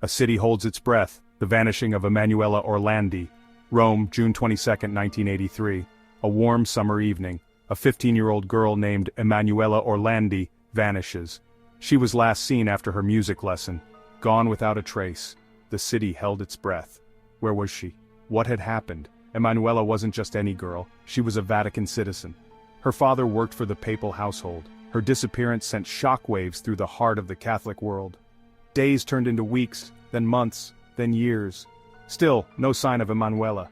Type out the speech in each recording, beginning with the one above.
A city holds its breath, the vanishing of Emanuela Orlandi. Rome, June 22, 1983. A warm summer evening. A 15-year-old girl named Emanuela Orlandi vanishes. She was last seen after her music lesson. Gone without a trace. The city held its breath. Where was she? What had happened? Emanuela wasn't just any girl, she was a Vatican citizen. Her father worked for the papal household. Her disappearance sent shockwaves through the heart of the Catholic world. Days turned into weeks, then months, then years. Still, no sign of Emanuela.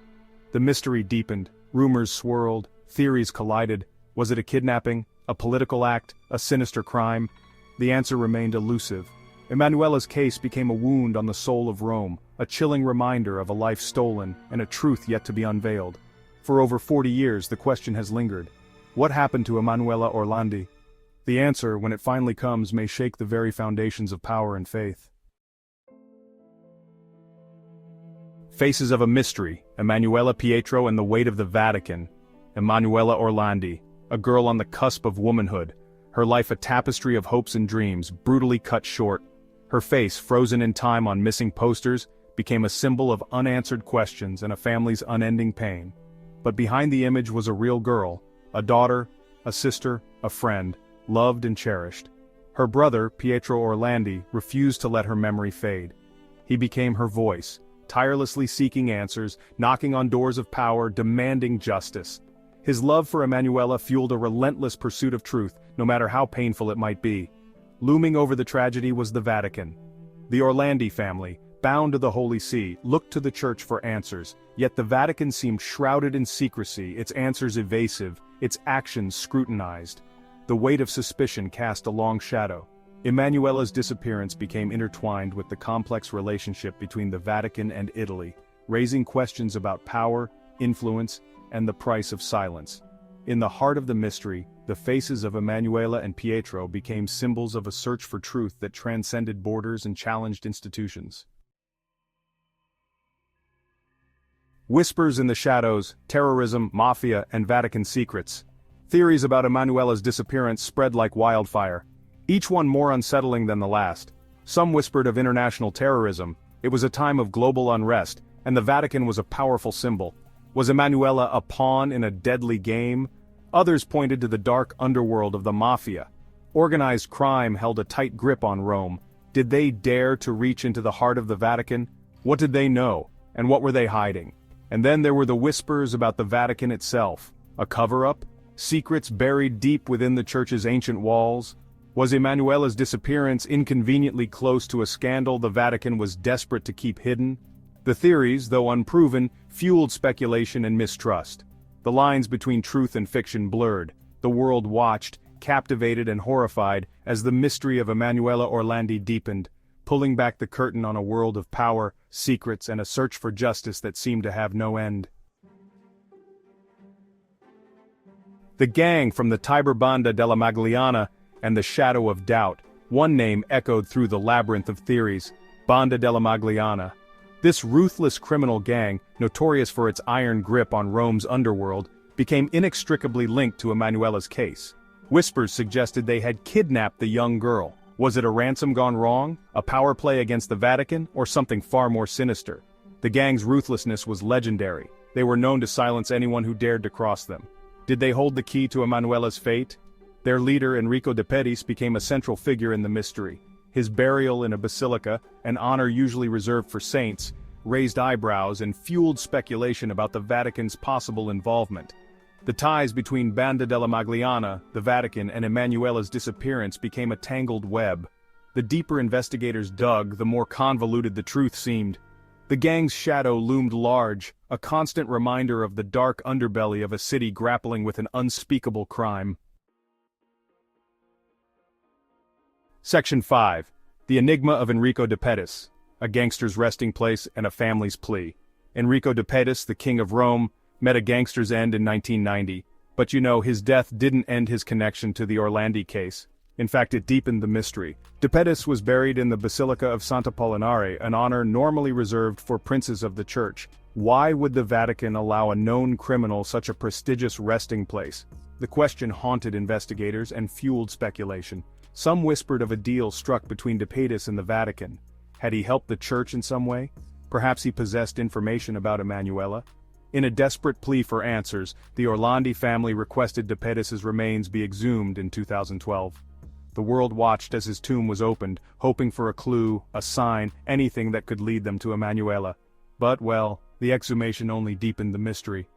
The mystery deepened, rumors swirled, theories collided. Was it a kidnapping, a political act, a sinister crime? The answer remained elusive. Emanuela's case became a wound on the soul of Rome, a chilling reminder of a life stolen and a truth yet to be unveiled. For over 40 years the question has lingered. What happened to Emanuela Orlandi? The answer, when it finally comes, may shake the very foundations of power and faith. Faces of a mystery, Emanuela, Pietro, and the weight of the Vatican. Emanuela Orlandi, a girl on the cusp of womanhood, her life a tapestry of hopes and dreams, brutally cut short. Her face, frozen in time on missing posters, became a symbol of unanswered questions and a family's unending pain. But behind the image was a real girl, a daughter, a sister, a friend, loved and cherished. Her brother, Pietro Orlandi, refused to let her memory fade. He became her voice, tirelessly seeking answers, knocking on doors of power, demanding justice. His love for Emanuela fueled a relentless pursuit of truth, no matter how painful it might be. Looming over the tragedy was the Vatican. The Orlandi family, bound to the Holy See, looked to the Church for answers, yet the Vatican seemed shrouded in secrecy, its answers evasive, its actions scrutinized. The weight of suspicion cast a long shadow. Emanuela's disappearance became intertwined with the complex relationship between the Vatican and Italy, raising questions about power, influence, and the price of silence. In the heart of the mystery, the faces of Emanuela and Pietro became symbols of a search for truth that transcended borders and challenged institutions. Whispers in the shadows, terrorism, mafia, and Vatican secrets. Theories about Emanuela's disappearance spread like wildfire, each one more unsettling than the last. Some whispered of international terrorism. It was a time of global unrest, and the Vatican was a powerful symbol. Was Emanuela a pawn in a deadly game? Others pointed to the dark underworld of the Mafia. Organized crime held a tight grip on Rome. Did they dare to reach into the heart of the Vatican? What did they know, and what were they hiding? And then there were the whispers about the Vatican itself. A cover-up? Secrets buried deep within the Church's ancient walls? Was Emanuela's disappearance inconveniently close to a scandal the Vatican was desperate to keep hidden? The theories, though unproven, fueled speculation and mistrust. The lines between truth and fiction blurred. The world watched, captivated and horrified, as the mystery of Emanuela Orlandi deepened, pulling back the curtain on a world of power, secrets, and a search for justice that seemed to have no end. The gang from the Tiber Banda della Magliana and the shadow of doubt. One name echoed through the labyrinth of theories: Banda della Magliana. This ruthless criminal gang, notorious for its iron grip on Rome's underworld, became inextricably linked to Emanuela's case. Whispers suggested they had kidnapped the young girl. Was it a ransom gone wrong, a power play against the Vatican, or something far more sinister? The gang's ruthlessness was legendary. They were known to silence anyone who dared to cross them. Did they hold the key to Emanuela's fate? Their leader, Enrico de Pettis, became a central figure in the mystery. His burial in a basilica, an honor usually reserved for saints, raised eyebrows and fueled speculation about the Vatican's possible involvement. The ties between Banda della Magliana, the Vatican, and Emanuela's disappearance became a tangled web. The deeper investigators dug, the more convoluted the truth seemed. The gang's shadow loomed large, a constant reminder of the dark underbelly of a city grappling with an unspeakable crime. Section 5. The Enigma of Enrico de Pettis. A gangster's resting place and a family's plea. Enrico de Pettis, the king of Rome, met a gangster's end in 1990, but his death didn't end his connection to the Orlandi case. In fact, it deepened the mystery. De Pettis was buried in the Basilica of Sant'Apollinare, an honor normally reserved for princes of the church. Why would the Vatican allow a known criminal such a prestigious resting place? The question haunted investigators and fueled speculation. Some whispered of a deal struck between De Pettis and the Vatican. Had he helped the church in some way? Perhaps he possessed information about Emanuela? In a desperate plea for answers, the Orlandi family requested de Pettis' remains be exhumed in 2012. The world watched as his tomb was opened, hoping for a clue, a sign, anything that could lead them to Emanuela. But, well, the exhumation only deepened the mystery.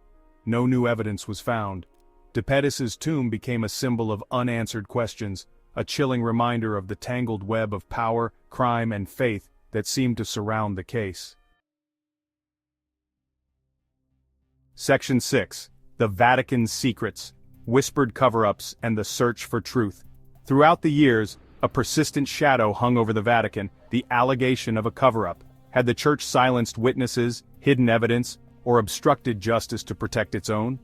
No new evidence was found. De Pettis' tomb became a symbol of unanswered questions, a chilling reminder of the tangled web of power, crime, and faith that seemed to surround the case. Section 6. The Vatican's Secrets, Whispered Cover-Ups, and the Search for Truth. Throughout the years, a persistent shadow hung over the Vatican, the allegation of a cover-up. Had the Church silenced witnesses, hidden evidence, or obstructed justice to protect its own?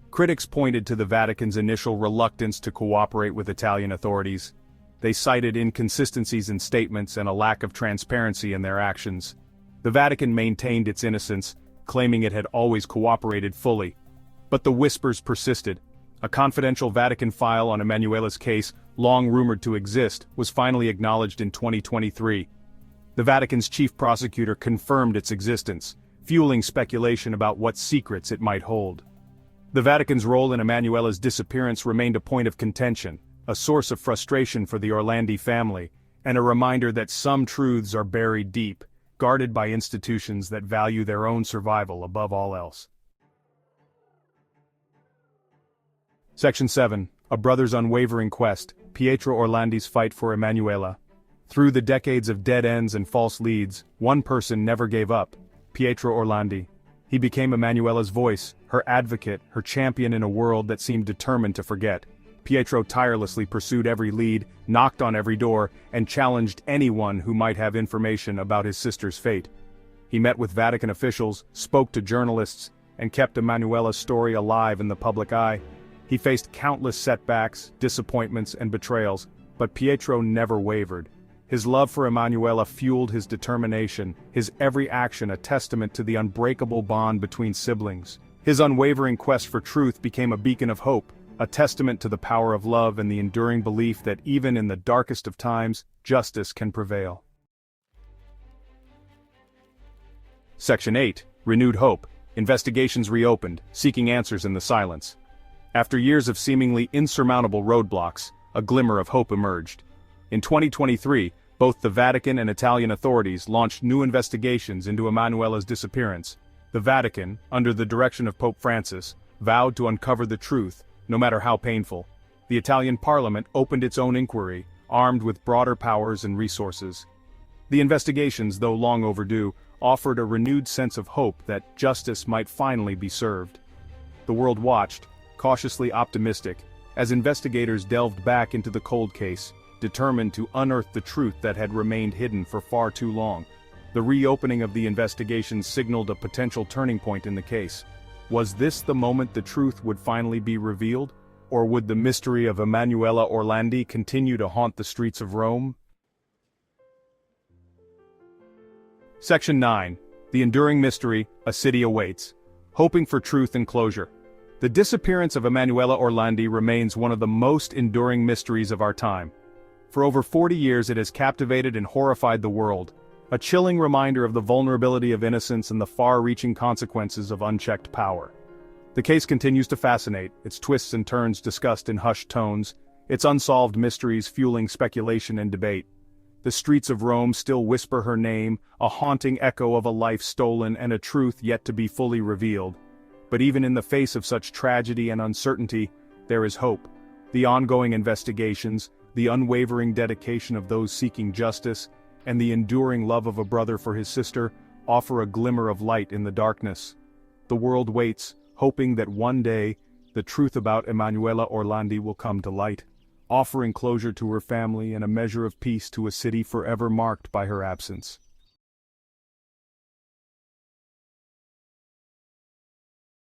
Critics pointed to the Vatican's initial reluctance to cooperate with Italian authorities. They cited inconsistencies in statements and a lack of transparency in their actions. The Vatican maintained its innocence, claiming it had always cooperated fully. But the whispers persisted. A confidential Vatican file on Emanuela's case, long rumored to exist, was finally acknowledged in 2023. The Vatican's chief prosecutor confirmed its existence, fueling speculation about what secrets it might hold. The Vatican's role in Emanuela's disappearance remained a point of contention, a source of frustration for the Orlandi family, and a reminder that some truths are buried deep, guarded by institutions that value their own survival above all else. Section 7. A brother's unwavering quest, Pietro Orlandi's fight for Emanuela. Through the decades of dead ends and false leads, one person never gave up, Pietro Orlandi. He became Emanuela's voice, her advocate, her champion in a world that seemed determined to forget. Pietro tirelessly pursued every lead, knocked on every door, and challenged anyone who might have information about his sister's fate. He met with Vatican officials, spoke to journalists, and kept Emanuela's story alive in the public eye. He faced countless setbacks, disappointments, and betrayals, but Pietro never wavered. His love for Emanuela fueled his determination, his every action a testament to the unbreakable bond between siblings. His unwavering quest for truth became a beacon of hope, a testament to the power of love and the enduring belief that even in the darkest of times, justice can prevail. Section 8. Renewed Hope. Investigations reopened, seeking answers in the silence. After years of seemingly insurmountable roadblocks, a glimmer of hope emerged. In 2023, both the Vatican and Italian authorities launched new investigations into Emanuela's disappearance. The Vatican, under the direction of Pope Francis, vowed to uncover the truth, no matter how painful. The Italian Parliament opened its own inquiry, armed with broader powers and resources. The investigations, though long overdue, offered a renewed sense of hope that justice might finally be served. The world watched, cautiously optimistic, as investigators delved back into the cold case, determined to unearth the truth that had remained hidden for far too long. The reopening of the investigation signaled a potential turning point in the case. Was this the moment the truth would finally be revealed? Or would the mystery of Emanuela Orlandi continue to haunt the streets of Rome? Section 9. The Enduring Mystery, A City Awaits. Hoping for Truth and Closure. The disappearance of Emanuela Orlandi remains one of the most enduring mysteries of our time. For over 40 years it has captivated and horrified the world, a chilling reminder of the vulnerability of innocence and the far-reaching consequences of unchecked power. The case continues to fascinate, its twists and turns discussed in hushed tones, its unsolved mysteries fueling speculation and debate. The streets of Rome still whisper her name, a haunting echo of a life stolen and a truth yet to be fully revealed. But even in the face of such tragedy and uncertainty, there is hope. The ongoing investigations, the unwavering dedication of those seeking justice, and the enduring love of a brother for his sister, offer a glimmer of light in the darkness. The world waits, hoping that one day, the truth about Emanuela Orlandi will come to light, offering closure to her family and a measure of peace to a city forever marked by her absence.